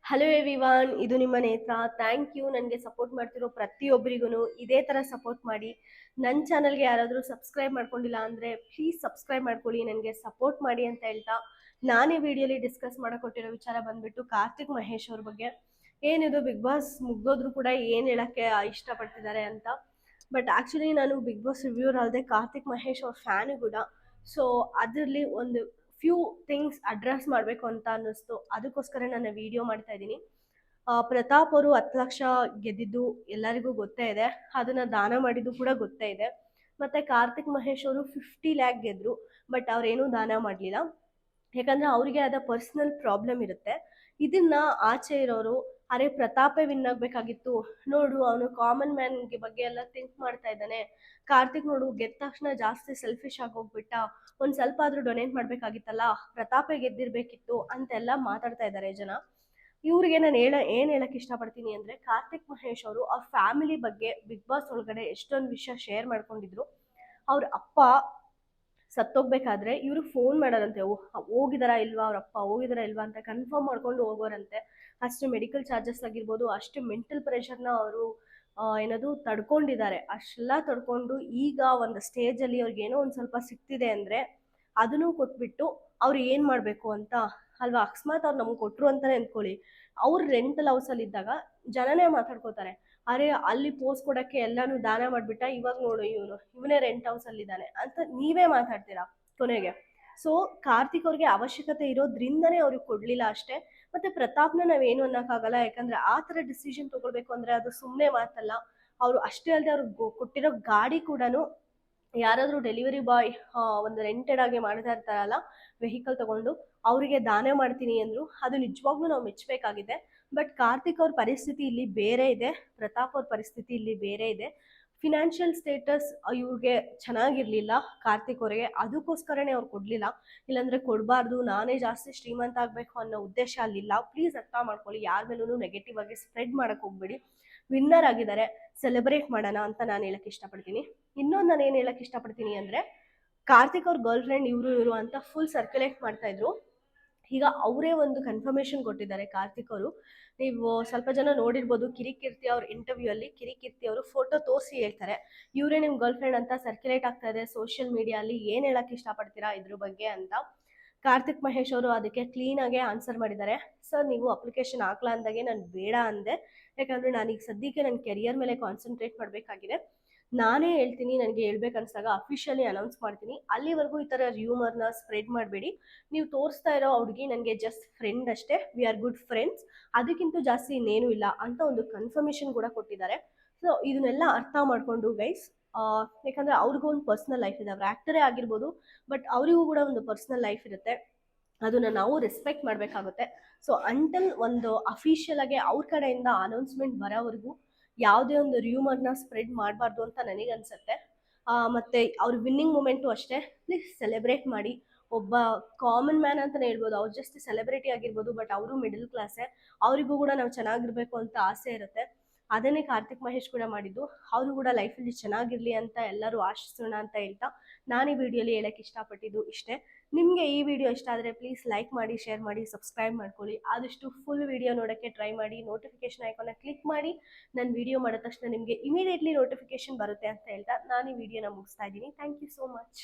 Hello everyone, ಇದು ನಿಮ್ಮ ನೇತ್ರ. ಥ್ಯಾಂಕ್ ಯು ನನಗೆ ಸಪೋರ್ಟ್ ಮಾಡ್ತಿರೋ ಪ್ರತಿಯೊಬ್ಬರಿಗೂ ಇದೇ ಥರ ಸಪೋರ್ಟ್ ಮಾಡಿ. ನನ್ನ ಚಾನಲ್ಗೆ ಯಾರಾದರೂ ಸಬ್ಸ್ಕ್ರೈಬ್ ಮಾಡ್ಕೊಂಡಿಲ್ಲ ಅಂದರೆ ಪ್ಲೀಸ್ ಸಬ್ಸ್ಕ್ರೈಬ್ ಮಾಡ್ಕೊಳ್ಳಿ, ನನಗೆ ಸಪೋರ್ಟ್ ಮಾಡಿ ಅಂತ ಹೇಳ್ತಾ ನಾನು ಈ ವಿಡಿಯೋಲಿ ಡಿಸ್ಕಸ್ ಮಾಡೋಕೊಟ್ಟಿರೋ ವಿಚಾರ ಬಂದ್ಬಿಟ್ಟು ಕಾರ್ತಿಕ್ ಮಹೇಶ್ ಅವ್ರ ಬಗ್ಗೆ. ಏನಿದು ಬಿಗ್ ಬಾಸ್ ಮುಗ್ದೋದ್ರೂ ಕೂಡ ಏನು ಹೇಳೋಕ್ಕೆ ಇಷ್ಟಪಡ್ತಿದ್ದಾರೆ ಅಂತ. ಬಟ್ ಆ್ಯಕ್ಚುಲಿ ನಾನು ಬಿಗ್ ಬಾಸ್ ರಿವ್ಯೂರ್ ಅಲ್ಲದೆ ಕಾರ್ತಿಕ್ ಮಹೇಶ್ ಅವ್ರ ಫ್ಯಾನು ಕೂಡ. ಸೊ ಅದರಲ್ಲಿ ಒಂದು ಫ್ಯೂ ಥಿಂಗ್ಸ್ ಅಡ್ರೆಸ್ ಮಾಡಬೇಕು ಅಂತ ಅನ್ನಿಸ್ತು, ಅದಕ್ಕೋಸ್ಕರ ನಾನು ವಿಡಿಯೋ ಮಾಡ್ತಾ ಇದ್ದೀನಿ. ಪ್ರತಾಪ್ ಅವರು 10 ಲಕ್ಷ ಗೆದ್ದಿದ್ದು ಎಲ್ಲರಿಗೂ ಗೊತ್ತೇ ಇದೆ, ಅದನ್ನ ದಾನ ಮಾಡಿದ್ದು ಕೂಡ ಗೊತ್ತೇ ಇದೆ. ಮತ್ತೆ ಕಾರ್ತಿಕ್ ಮಹೇಶ್ ಅವರು 50 ಲ್ಯಾಕ್ ಗೆದ್ರು, ಬಟ್ ಅವ್ರೇನೂ ದಾನ ಮಾಡಲಿಲ್ಲ. ಯಾಕಂದ್ರೆ ಅವರಿಗೆ ಆದ ಪರ್ಸನಲ್ ಪ್ರಾಬ್ಲಮ್ ಇರುತ್ತೆ. ಇದನ್ನ ಆಚೆ ಇರೋರು ಅರೆ ಪ್ರತಾಪೇ ವಿನ್ ಆಗ್ಬೇಕಾಗಿತ್ತು, ನೋಡು ಅವನು ಕಾಮನ್ ಮ್ಯಾನ್ ಬಗ್ಗೆ ಎಲ್ಲ ಥಿಂಕ್ ಮಾಡ್ತಾ ಇದ್ದಾನೆ, ಕಾರ್ತಿಕ್ ನೋಡು ಗೆದ್ದ ತಕ್ಷಣ ಜಾಸ್ತಿ ಸೆಲ್ಫಿಶ್ ಆಗಿ ಹೋಗ್ಬಿಟ್ಟ, ಒಂದ್ ಸ್ವಲ್ಪ ಆದ್ರೂ ಡೊನೇಟ್ ಮಾಡ್ಬೇಕಾಗಿತ್ತಲ್ಲ, ಪ್ರತಾಪೇ ಗೆದ್ದಿರ್ಬೇಕಿತ್ತು ಅಂತೆಲ್ಲ ಮಾತಾಡ್ತಾ ಇದ್ದಾರೆ ಜನ. ಇವ್ರಿಗೆ ನಾನು ಏನ್ ಹೇಳಕ್ ಇಷ್ಟಪಡ್ತೀನಿ ಅಂದ್ರೆ, ಕಾರ್ತಿಕ್ ಮಹೇಶ್ ಅವರು ಅವ್ರ ಫ್ಯಾಮಿಲಿ ಬಗ್ಗೆ ಬಿಗ್ ಬಾಸ್ ಒಳಗಡೆ ಎಷ್ಟೊಂದು ವಿಷಯ ಶೇರ್ ಮಾಡ್ಕೊಂಡಿದ್ರು. ಅವ್ರ ಅಪ್ಪ ಸತ್ತೋಗ್ಬೇಕಾದ್ರೆ ಇವರು ಫೋನ್ ಮಾಡೋರಂತೆ, ಹೋಗಿದಾರಾ ಇಲ್ವಾ ಅವ್ರ ಅಪ್ಪ ಹೋಗಿದಾರಾ ಇಲ್ವಾ ಅಂತ ಕನ್ಫರ್ಮ್ ಮಾಡ್ಕೊಂಡು ಹೋಗೋರಂತೆ. ಅಷ್ಟು ಮೆಡಿಕಲ್ ಚಾರ್ಜಸ್ ಆಗಿರ್ಬೋದು, ಅಷ್ಟು ಮೆಂಟಲ್ ಪ್ರೆಷರ್ನ ಅವರು ಏನದು ತಡ್ಕೊಂಡಿದ್ದಾರೆ. ಅಷ್ಟೆಲ್ಲ ತಡ್ಕೊಂಡು ಈಗ ಒಂದು ಸ್ಟೇಜಲ್ಲಿ ಅವ್ರಿಗೆ ಏನೋ ಒಂದು ಸ್ವಲ್ಪ ಸಿಗ್ತಿದೆ ಅಂದರೆ ಅದನ್ನು ಕೊಟ್ಬಿಟ್ಟು ಅವ್ರು ಏನು ಮಾಡಬೇಕು ಅಂತ ಅಲ್ವಾ. ಅಕಸ್ಮಾತ್ ಅವ್ರು ನಮ್ಗೆ ಕೊಟ್ಟರು ಅಂತಲೇ ಅಂದ್ಕೊಳ್ಳಿ, ಅವ್ರು ರೆಂಟಲ್ ಹೌಸಲ್ಲಿ ಇದ್ದಾಗ ಜನನೇ ಮಾತಾಡ್ಕೋತಾರೆ, ಅರೆ ಅಲ್ಲಿ ಪೋಸ್ಟ್ ಕೊಡೋಕ್ಕೆ ಎಲ್ಲಾನು ದಾನ ಮಾಡಿಬಿಟ್ಟ, ಇವಾಗ ನೋಡು ಇವನೇ ರೆಂಟ್ ಹೌಸಲ್ಲಿ ಇದ್ದಾನೆ ಅಂತ ನೀವೇ ಮಾತಾಡ್ತೀರಾ ಕೊನೆಗೆ. ಸೊ ಕಾರ್ತಿಕ್ ಅವ್ರಿಗೆ ಅವಶ್ಯಕತೆ ಇರೋದ್ರಿಂದನೇ ಅವ್ರಿಗೆ ಕೊಡಲಿಲ್ಲ ಅಷ್ಟೇ. ಮತ್ತೆ ಪ್ರತಾಪ್ನ ನಾವೇನು ಅನ್ನೋಕ್ಕಾಗಲ್ಲ, ಯಾಕಂದ್ರೆ ಆ ಥರ ಡಿಸಿಷನ್ ತಗೊಳ್ಬೇಕು ಅಂದರೆ ಅದು ಸುಮ್ಮನೆ ಮಾತಲ್ಲ. ಅವರು ಅಷ್ಟೇ ಅಲ್ಲದೆ ಅವ್ರಿಗೆ ಕೊಟ್ಟಿರೋ ಗಾಡಿ ಕೂಡ ಯಾರಾದರೂ ಡೆಲಿವರಿ ಬಾಯ್ ಒಂದು ರೆಂಟೆಡ್ ಆಗಿ ಮಾಡ್ತಾ ಇರ್ತಾರಲ್ಲ ವೆಹಿಕಲ್ ತಗೊಂಡು, ಅವರಿಗೆ ದಾನ ಮಾಡ್ತೀನಿ ಅಂದರು. ಅದು ನಿಜವಾಗ್ಲೂ ನಾವು ಮೆಚ್ಚಬೇಕಾಗಿದೆ. ಬಟ್ ಕಾರ್ತಿಕ್ ಅವ್ರ ಪರಿಸ್ಥಿತಿ ಇಲ್ಲಿ ಬೇರೆ ಇದೆ, ಪ್ರತಾಪ್ ಅವ್ರ ಪರಿಸ್ಥಿತಿ ಇಲ್ಲಿ ಬೇರೆ ಇದೆ. ಫಿನಾನ್ಷಿಯಲ್ ಸ್ಟೇಟಸ್ ಇವ್ರಿಗೆ ಚೆನ್ನಾಗಿರ್ಲಿಲ್ಲ ಕಾರ್ತಿಕ್ ಅವ್ರಿಗೆ, ಅದಕ್ಕೋಸ್ಕರನೇ ಅವ್ರು ಕೊಡಲಿಲ್ಲ. ಇಲ್ಲಾಂದರೆ ಕೊಡಬಾರ್ದು, ನಾನೇ ಜಾಸ್ತಿ ಶ್ರೀಮಂತ ಆಗಬೇಕು ಅನ್ನೋ ಉದ್ದೇಶ ಅಲ್ಲಿಲ್ಲ. ಪ್ಲೀಸ್ ಅರ್ಥ ಮಾಡ್ಕೊಳ್ಳಿ, ಯಾರ ಮೇಲೂ ನೆಗೆಟಿವ್ ಆಗಿ ಸ್ಪ್ರೆಡ್ ಮಾಡೋಕ್ಕೆ ಹೋಗ್ಬೇಡಿ. ವಿನ್ನರ್ ಆಗಿದ್ದಾರೆ, ಸೆಲೆಬ್ರೇಟ್ ಮಾಡೋಣ ಅಂತ ನಾನು ಹೇಳಕ್ಕೆ ಇಷ್ಟಪಡ್ತೀನಿ. ಇನ್ನೊಂದು ನಾನು ಏನು ಹೇಳಕ್ಕೆ ಇಷ್ಟಪಡ್ತೀನಿ ಅಂದರೆ, ಕಾರ್ತಿಕ್ ಅವ್ರ ಗರ್ಲ್ ಫ್ರೆಂಡ್ ಇವರು ಅಂತ ಫುಲ್ ಸರ್ಕ್ಯುಲೇಟ್ ಮಾಡ್ತಾ ಇದ್ರು. ಈಗ ಅವರೇ ಒಂದು ಕನ್ಫರ್ಮೇಷನ್ ಕೊಟ್ಟಿದ್ದಾರೆ ಕಾರ್ತಿಕ್ ಅವರು. ನೀವು ಸ್ವಲ್ಪ ಜನ ನೋಡಿರ್ಬೋದು, ಕಿರಿಕೀರ್ತಿ ಅವ್ರ ಇಂಟರ್ವ್ಯೂ ಅಲ್ಲಿ ಕಿರಿಕೀರ್ತಿ ಅವರು ಫೋಟೋ ತೋರಿಸಿ ಹೇಳ್ತಾರೆ, ಇವರೇ ನಿಮ್ಮ ಗರ್ಲ್ ಫ್ರೆಂಡ್ ಅಂತ ಸರ್ಕ್ಯುಲೇಟ್ ಆಗ್ತಾ ಇದೆ ಸೋಷಿಯಲ್ ಮೀಡಿಯಾ ಅಲ್ಲಿ, ಏನು ಹೇಳಕ್ಕೆ ಇಷ್ಟಪಡ್ತೀರಾ ಇದ್ರ ಬಗ್ಗೆ ಅಂತ. ಕಾರ್ತಿಕ್ ಮಹೇಶ್ ಅವರು ಅದಕ್ಕೆ ಕ್ಲೀನಾಗೆ ಆನ್ಸರ್ ಮಾಡಿದ್ದಾರೆ. ಸರ್ ನೀವು ಅಪ್ಲಿಕೇಶನ್ ಹಾಕ್ಲಾ ಅಂದಾಗೆ ನಾನು ಬೇಡ ಅಂದೆ, ಯಾಕಂದರೆ ನಾನೀಗ ಸದ್ಯಕ್ಕೆ ನನ್ನ ಕೆರಿಯರ್ ಮೇಲೆ ಕಾನ್ಸಂಟ್ರೇಟ್ ಮಾಡಬೇಕಾಗಿದೆ. ನಾನೇ ಹೇಳ್ತೀನಿ, ನನಗೆ ಹೇಳ್ಬೇಕನ್ನಿಸ್ದಾಗ ಅಫಿಷಿಯಲಿ ಅನೌನ್ಸ್ ಮಾಡ್ತೀನಿ. ಅಲ್ಲಿವರೆಗೂ ಈ ಥರ ರ್ಯೂಮರ್ನ ಸ್ಪ್ರೆಡ್ ಮಾಡಬೇಡಿ. ನೀವು ತೋರಿಸ್ತಾ ಇರೋ ಹುಡುಗಿ ನನಗೆ ಜಸ್ಟ್ ಫ್ರೆಂಡ್ ಅಷ್ಟೇ, ವಿ ಆರ್ ಗುಡ್ ಫ್ರೆಂಡ್ಸ್, ಅದಕ್ಕಿಂತ ಜಾಸ್ತಿ ಇನ್ನೇನು ಇಲ್ಲ ಅಂತ ಒಂದು ಕನ್ಫರ್ಮೇಷನ್ ಕೂಡ ಕೊಟ್ಟಿದ್ದಾರೆ. ಸೊ ಇದನ್ನೆಲ್ಲ ಅರ್ಥ ಮಾಡಿಕೊಂಡು ಗೈಸ್, ಯಾಕಂದರೆ ಅವ್ರಿಗೂ ಒಂದು ಪರ್ಸ್ನಲ್ ಲೈಫ್ ಇದೆ, ಅವ್ರು ಆ್ಯಕ್ಟರೇ ಆಗಿರ್ಬೋದು, ಬಟ್ ಅವರಿಗೂ ಕೂಡ ಒಂದು ಪರ್ಸ್ನಲ್ ಲೈಫ್ ಇರುತ್ತೆ, ಅದನ್ನು ನಾವು ರೆಸ್ಪೆಕ್ಟ್ ಮಾಡಬೇಕಾಗುತ್ತೆ. ಸೊ ಅಂಟಲ್ ಒಂದು ಅಫಿಷಿಯಲ್ ಆಗಿ ಅವ್ರ ಕಡೆಯಿಂದ ಅನೌನ್ಸ್ಮೆಂಟ್ ಬರೋವರೆಗೂ ಯಾವುದೇ ಒಂದು ರ್ಯೂಮರ್ನ ಸ್ಪ್ರೆಡ್ ಮಾಡಬಾರ್ದು ಅಂತ ನನಗನ್ಸುತ್ತೆ. ಮತ್ತು ಅವ್ರ ವಿನ್ನಿಂಗ್ ಮೂಮೆಂಟು ಅಷ್ಟೇ, ಪ್ಲೀಸ್ ಸೆಲೆಬ್ರೇಟ್ ಮಾಡಿ. ಒಬ್ಬ ಕಾಮನ್ ಮ್ಯಾನ್ ಅಂತಲೇ ಹೇಳ್ಬೋದು, ಅವ್ರು ಜಸ್ಟ್ ಸೆಲೆಬ್ರಿಟಿ ಆಗಿರ್ಬೋದು, ಬಟ್ ಅವರು ಮಿಡಲ್ ಕ್ಲಾಸೇ, ಅವರಿಗೂ ಕೂಡ ನಾವು ಚೆನ್ನಾಗಿರ್ಬೇಕು ಅಂತ ಆಸೆ ಇರುತ್ತೆ. ಅದನ್ನೇ ಕಾರ್ತಿಕ್ ಮಹೇಶ್ ಕೂಡ ಮಾಡಿದ್ದು. ಅವರು ಕೂಡ ಲೈಫಲ್ಲಿ ಚೆನ್ನಾಗಿರಲಿ ಅಂತ ಎಲ್ಲರೂ ಆಶಿಸೋಣ ಅಂತ ಹೇಳ್ತಾ ನಾನು ಈ ವಿಡಿಯೋಲಿ ಹೇಳಕ್ಕೆ ಇಷ್ಟಪಟ್ಟಿದ್ದು ಇಷ್ಟೇ. ನಿಮಗೆ ಈ ವಿಡಿಯೋ ಇಷ್ಟ ಆದರೆ ಪ್ಲೀಸ್ ಲೈಕ್ ಮಾಡಿ, ಶೇರ್ ಮಾಡಿ, ಸಬ್ಸ್ಕ್ರೈಬ್ ಮಾಡ್ಕೊಳ್ಳಿ. ಆದಷ್ಟು ಫುಲ್ ವಿಡಿಯೋ ನೋಡೋಕ್ಕೆ ಟ್ರೈ ಮಾಡಿ. ನೋಟಿಫಿಕೇಶನ್ ಐಕಾನ್ನ ಕ್ಲಿಕ್ ಮಾಡಿ, ನಾನು ವಿಡಿಯೋ ಮಾಡಿದ ತಕ್ಷಣ ನಿಮಗೆ ಇಮಿಡಿಯೇಟ್ಲಿ ನೋಟಿಫಿಕೇಶನ್ ಬರುತ್ತೆ ಅಂತ ಹೇಳ್ತಾ ನಾನು ಈ ವಿಡಿಯೋನ ಮುಗಿಸ್ತಾ ಇದ್ದೀನಿ. Thank you so much.